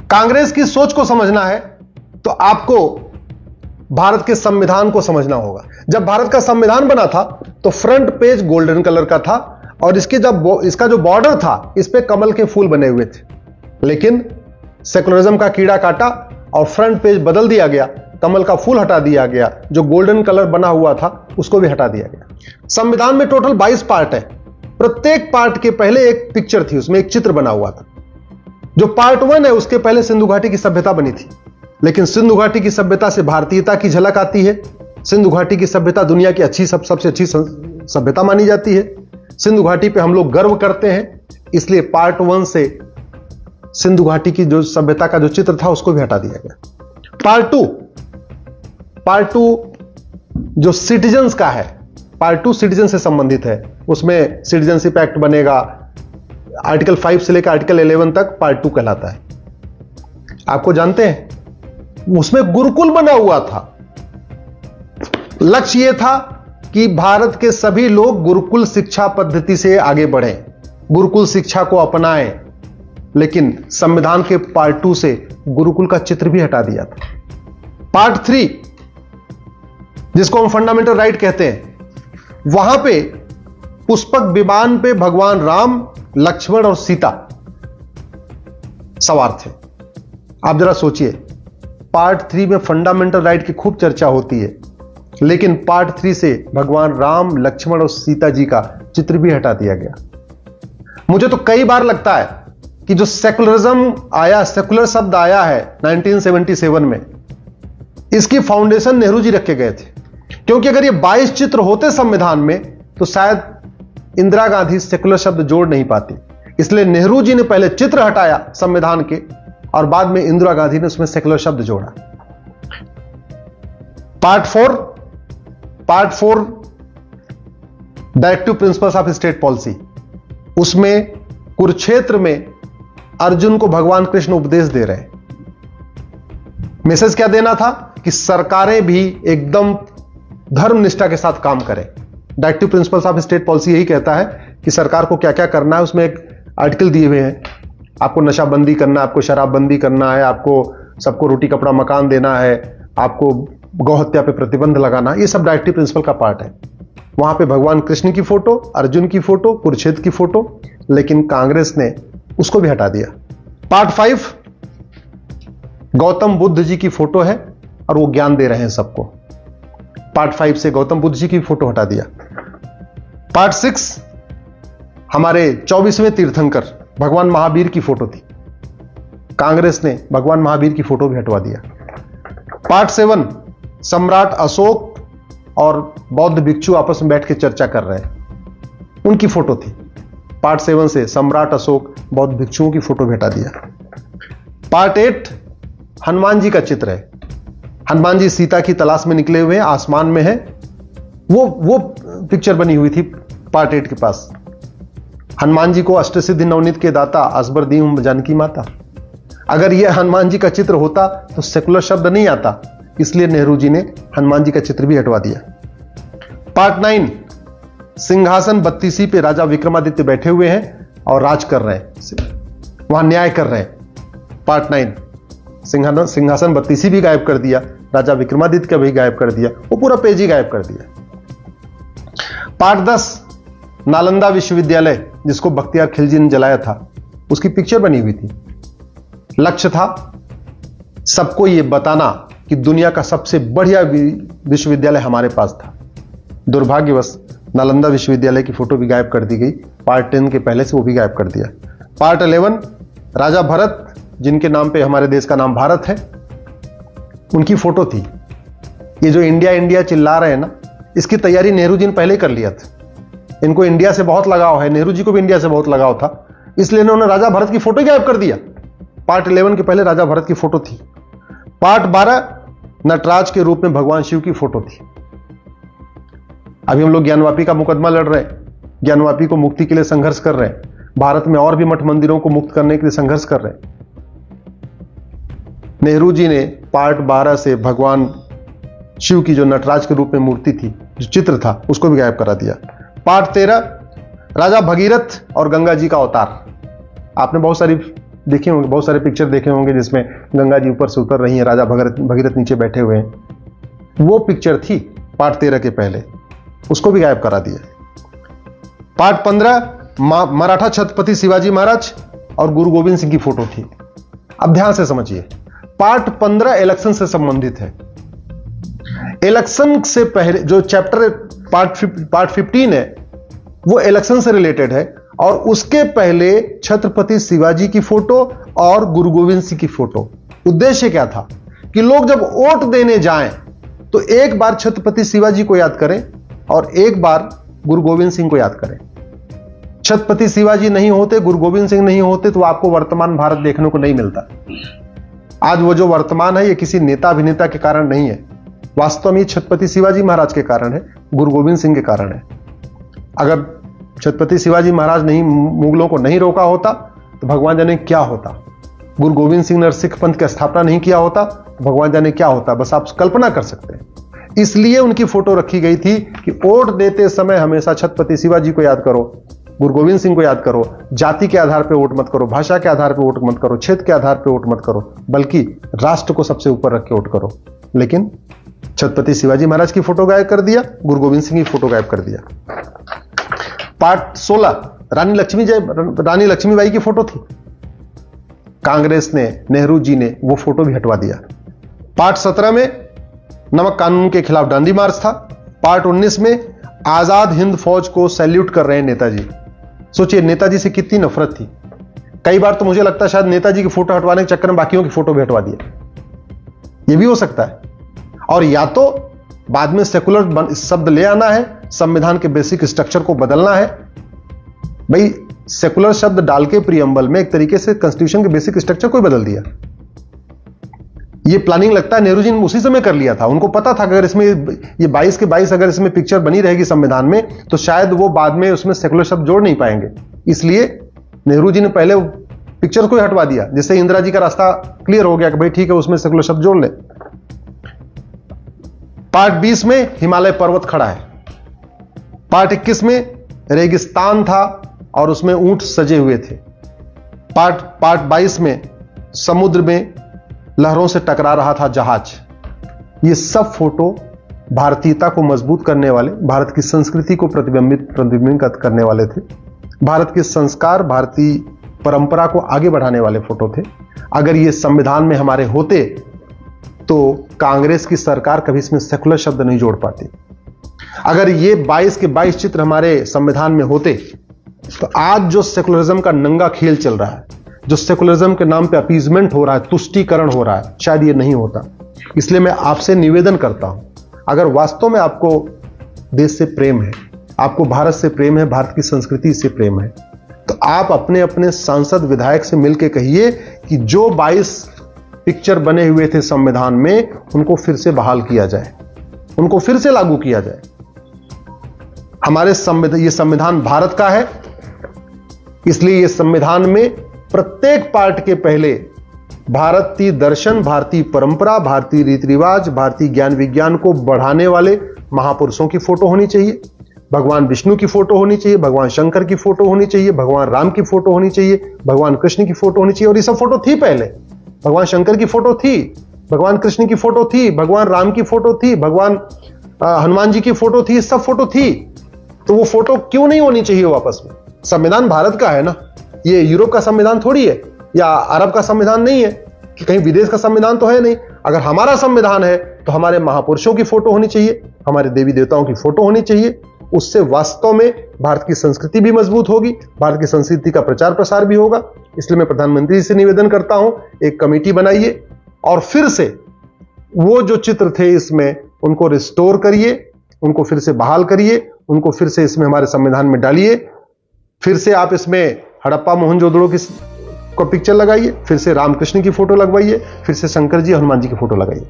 कांग्रेस की सोच को समझना है तो आपको भारत के संविधान को समझना होगा। जब भारत का संविधान बना था तो फ्रंट पेज गोल्डन कलर का था और इसका जो बॉर्डर था इस पे कमल के फूल बने हुए थे, लेकिन सेकुलरिज्म का कीड़ा काटा और फ्रंट पेज बदल दिया गया, कमल का फूल हटा दिया गया, जो गोल्डन कलर बना हुआ था उसको भी हटा दिया गया। संविधान में टोटल 22 पार्ट है। प्रत्येक पार्ट के पहले एक पिक्चर थी, उसमें एक चित्र बना हुआ था। जो पार्ट 1 है उसके पहले सिंधु घाटी की सभ्यता बनी थी, लेकिन सिंधु घाटी की सभ्यता से भारतीयता की झलक आती है। सिंधु घाटी की सभ्यता दुनिया की सबसे अच्छी सभ्यता मानी जाती है। सिंधु घाटी पे हम लोग गर्व करते हैं, इसलिए पार्ट 1 से सिंधु घाटी की जो सभ्यता का जो चित्र था उसको भी हटा दिया गया। पार्ट 2 जो सिटीजन्स का है, पार्ट 2 सिटीजन से संबंधित है। उसमें सिटीजनशिप एक्ट बनेगा। आर्टिकल 5 से लेकर आर्टिकल 11 तक पार्ट 2 कहलाता है। आपको जानते हैं उसमें गुरुकुल बना हुआ था। लक्ष्य यह था कि भारत के सभी लोग गुरुकुल शिक्षा पद्धति से आगे बढ़ें, गुरुकुल शिक्षा को अपनाएं, लेकिन संविधान के पार्ट 2 से गुरुकुल का चित्र भी हटा दिया था। पार्ट 3 जिसको हम फंडामेंटल राइट कहते हैं, वहां पे पुष्पक विमान पे भगवान राम, लक्ष्मण और सीता सवार थे। आप जरा सोचिए, पार्ट 3 में फंडामेंटल राइट की खूब चर्चा होती है, लेकिन पार्ट 3 से भगवान राम, लक्ष्मण और सीता जी का चित्र भी हटा दिया गया। मुझे तो कई बार लगता है कि जो सेकुलरिज्म आया, सेकुलर शब्द आया है 1977 में, इसकी फाउंडेशन नेहरू जी रख के गए थे। क्योंकि अगर ये 22 चित्र होते संविधान में तो शायद इंदिरा गांधी सेकुलर शब्द जोड़ नहीं पाती। इसलिए नेहरू जी ने पहले चित्र हटाया संविधान के और बाद में इंदिरा गांधी ने उसमें सेकुलर शब्द जोड़ा। Part 4 directive principles of state policy, उसमें कुरुक्षेत्र में अर्जुन को भगवान कृष्ण उपदेश दे रहे हैं। मैसेज क्या देना था कि सरकारें भी एकदम धर्म निष्ठा के साथ काम करें। Directive principles of state policy यही कहता है कि सरकार को क्या क्या करना है। उसमें एक आर्टिकल दिए हुए हैं, आपको नशाबंदी करना है, आपको शराबबंदी करना है, आपको सबको रोटी कपड़ा मकान देना है, आपको गौहत्या पे प्रतिबंध लगाना। ये सब डायरेक्टिव प्रिंसिपल का पार्ट है। वहां पे भगवान कृष्ण की फोटो, अर्जुन की फोटो, कुरुक्षेत्र की फोटो, लेकिन कांग्रेस ने उसको भी हटा दिया। पार्ट 5 गौतम बुद्ध जी की फोटो है और वो ज्ञान दे रहे हैं सबको। पार्ट 5 से गौतम बुद्ध जी की फोटो हटा दिया। पार्ट 6 हमारे 24वें तीर्थंकर भगवान महावीर की फोटो थी, कांग्रेस ने भगवान महावीर की फोटो भी हटवा दिया। पार्ट 7 सम्राट अशोक और बौद्ध भिक्षु आपस में बैठ के चर्चा कर रहे हैं, उनकी फोटो थी। पार्ट 7 से सम्राट अशोक, बौद्ध भिक्षुओं की फोटो भी हटा दिया। पार्ट 8 हनुमान जी का चित्र है। हनुमान जी सीता की तलाश में निकले हुए हैं, आसमान में है। वो पिक्चर बनी हुई थी पार्ट 8 के पास। हनुमान जी को अष्टसिद्धि नवनीत के दाता, असबर दीन जानकी माता। अगर यह हनुमान जी का चित्र होता तो सेकुलर शब्द नहीं आता, इसलिए नेहरू जी ने हनुमान जी का चित्र भी हटवा दिया। पार्ट 9 सिंहासन 32 पे राजा विक्रमादित्य बैठे हुए हैं और राज कर रहे हैं, वहां न्याय कर रहे हैं। पार्ट 9 सिंहासन 32 भी गायब कर दिया, राजा विक्रमादित्य का भी गायब कर दिया, वो पूरा पेज ही गायब कर दिया। पार्ट 10 नालंदा विश्वविद्यालय, जिसको बख्तियार खिलजी ने जलाया था, उसकी पिक्चर बनी हुई थी। लक्ष्य था सबको यह बताना कि दुनिया का सबसे बढ़िया विश्वविद्यालय हमारे पास था। दुर्भाग्यवश नालंदा विश्वविद्यालय की फोटो भी गायब कर दी गई। पार्ट 10 के पहले से वो भी गायब कर दिया। पार्ट 11 राजा भरत, जिनके नाम पे हमारे देश का नाम भारत है, उनकी फोटो थी। ये जो इंडिया इंडिया चिल्ला रहे हैं ना, इसकी तैयारी नेहरू जी ने पहले कर लिया था। इनको इंडिया से बहुत लगाव है, नेहरू जी को भी इंडिया से बहुत लगाव था, इसलिए इन्होंने राजा भरत की फोटो गायब कर दिया। पार्ट 11 के पहले राजा भरत की फोटो थी। पार्ट 12 नटराज के रूप में भगवान शिव की फोटो थी। अभी हम लोग ज्ञानवापी का मुकदमा लड़ रहे हैं, ज्ञानवापी को मुक्ति के लिए संघर्ष कर रहे हैं, भारत में और भी मठ मंदिरों को मुक्त करने के लिए संघर्ष कर रहे हैं। नेहरू जी ने पार्ट 12 से भगवान शिव की जो नटराज के रूप में मूर्ति थी, जो चित्र था, उसको भी गायब करा दिया। पार्ट 13 राजा भगीरथ और गंगा जी का अवतार। आपने बहुत सारी देखे होंगे, बहुत सारे पिक्चर देखे होंगे जिसमें गंगा जी ऊपर से उतर रही हैं, राजा भगीरथ नीचे बैठे हुए हैं। वो पिक्चर थी पार्ट 13 के पहले, उसको भी गायब करा दिया। पार्ट 15 मराठा छत्रपति शिवाजी महाराज और गुरु गोविंद सिंह की फोटो थी। अब ध्यान से समझिए, पार्ट 15 इलेक्शन से संबंधित है। इलेक्शन से पहले जो चैप्टर पार्ट 15 है वो इलेक्शन से रिलेटेड है, और उसके पहले छत्रपति शिवाजी की फोटो और गुरु गोविंद सिंह की फोटो। उद्देश्य क्या था कि लोग जब वोट देने जाएं तो एक बार छत्रपति शिवाजी को याद करें और एक बार गुरु गोविंद सिंह को याद करें। छत्रपति शिवाजी नहीं होते, गुरु गोविंद सिंह नहीं होते तो आपको वर्तमान भारत देखने को नहीं मिलता। आज वो जो वर्तमान है ये किसी नेता अभिनेता के कारण नहीं है, वास्तव में छत्रपति शिवाजी महाराज के कारण है, गुरु गोविंद सिंह के कारण है। अगर छत्रपति शिवाजी महाराज नहीं मुगलों को नहीं रोका होता तो भगवान जाने क्या होता। गुरु गोविंद सिंह ने सिख पंथ की स्थापना नहीं किया होता तो भगवान जाने क्या होता। बस आप कल्पना कर सकते हैं। इसलिए उनकी फोटो रखी गई थी कि वोट देते समय हमेशा छत्रपति शिवाजी को याद करो, गुरु गोविंद सिंह को याद करो। जाति के आधार पर वोट मत करो, भाषा के आधार पर वोट मत करो, क्षेत्र के आधार पर वोट मत करो, बल्कि राष्ट्र को सबसे ऊपर रख के वोट करो। लेकिन छत्रपति शिवाजी महाराज की फोटो गायब कर दिया, गुरु गोविंद सिंह की फोटो गायब कर दिया। पार्ट 16 रानी लक्ष्मीबाई की फोटो थी, कांग्रेस ने, नेहरू जी ने वो फोटो भी हटवा दिया। पार्ट 17 में नमक कानून के खिलाफ डांडी मार्च था। पार्ट 19 में आजाद हिंद फौज को सैल्यूट कर रहे हैं नेताजी। सोचिए नेताजी से कितनी नफरत थी। कई बार तो मुझे लगता है शायद नेताजी की फोटो हटवाने के चक्कर में बाकियों की फोटो भी हटवा दिया, ये भी हो सकता है। और या तो बाद में सेकुलर शब्द ले आना है, संविधान के बेसिक स्ट्रक्चर को बदलना है। भाई सेकुलर शब्द डाल के प्रीएम्बल में एक तरीके से कॉन्स्टिट्यूशन के बेसिक स्ट्रक्चर को बदल दिया। ये प्लानिंग लगता है नेहरू जी ने उसी समय कर लिया था। उनको पता था कि अगर इसमें ये 22 के 22 अगर इसमें पिक्चर बनी रहेगी संविधान में तो शायद वो बाद में उसमें सेकुलर शब्द जोड़ नहीं पाएंगे। इसलिए नेहरू जी ने पहले पिक्चर को ही हटवा दिया, जिससे इंदिरा जी का रास्ता क्लियर हो गया कि भाई ठीक है उसमें सेकुलर शब्द जोड़ ले। पार्ट 20 में हिमालय पर्वत खड़ा है। पार्ट 21 में रेगिस्तान था और उसमें ऊंट सजे हुए थे। पार्ट 22 में समुद्र में लहरों से टकरा रहा था जहाज। ये सब फोटो भारतीयता को मजबूत करने वाले, भारत की संस्कृति को प्रतिबिंबित करने वाले थे, भारत के संस्कार, भारतीय परंपरा को आगे बढ़ाने वाले फोटो थे। अगर ये संविधान में हमारे होते तो कांग्रेस की सरकार कभी इसमें सेकुलर शब्द नहीं जोड़ पाती। अगर ये 22 के 22 चित्र हमारे संविधान में होते तो आज जो सेकुलरिज्म का नंगा खेल चल रहा है, जो सेकुलरिज्म के नाम पे अपीजमेंट हो रहा है, तुष्टीकरण हो रहा है, शायद ये नहीं होता। इसलिए मैं आपसे निवेदन करता हूं, अगर वास्तव में आपको देश से प्रेम है, आपको भारत से प्रेम है, भारत की संस्कृति से प्रेम है, तो आप अपने अपने सांसद विधायक से मिलकर कहिए कि जो 22 पिक्चर बने हुए थे संविधान में उनको फिर से बहाल किया जाए, उनको फिर से लागू किया जाए। हमारे ये संविधान भारत का है, इसलिए ये संविधान में प्रत्येक पार्ट के पहले भारतीय दर्शन, भारतीय परंपरा, भारतीय रीति रिवाज, भारतीय ज्ञान विज्ञान को बढ़ाने वाले महापुरुषों की फोटो होनी चाहिए, भगवान विष्णु की फोटो होनी चाहिए, भगवान शंकर की फोटो होनी चाहिए, भगवान राम की फोटो होनी चाहिए, भगवान कृष्ण की फोटो होनी चाहिए। और ये सब फोटो थी पहले, भगवान शंकर की फोटो थी, भगवान कृष्ण की फोटो थी, भगवान राम की फोटो थी, भगवान हनुमान जी की फोटो थी, सब फोटो थी। तो वो फोटो क्यों नहीं होनी चाहिए वापस में? संविधान भारत का है ना, ये यूरोप का संविधान थोड़ी है या अरब का संविधान नहीं है कि कहीं विदेश का संविधान तो है नहीं। अगर हमारा संविधान है तो हमारे महापुरुषों की फोटो होनी चाहिए, हमारे देवी देवताओं की फोटो होनी चाहिए। उससे वास्तव में भारत की संस्कृति भी मजबूत होगी, भारत की संस्कृति का प्रचार प्रसार भी होगा। इसलिए मैं प्रधानमंत्री जी से निवेदन करता हूं, एक कमेटी बनाइए और फिर से वो जो चित्र थे इसमें उनको रिस्टोर करिए, उनको फिर से बहाल करिए, उनको फिर से इसमें हमारे संविधान में डालिए। फिर से आप इसमें हड़प्पा मोहनजोदड़ो की पिक्चर लगाइए, फिर से रामकृष्ण की फोटो लगवाइए, फिर से शंकर जी हनुमान जी की फोटो लगाइए।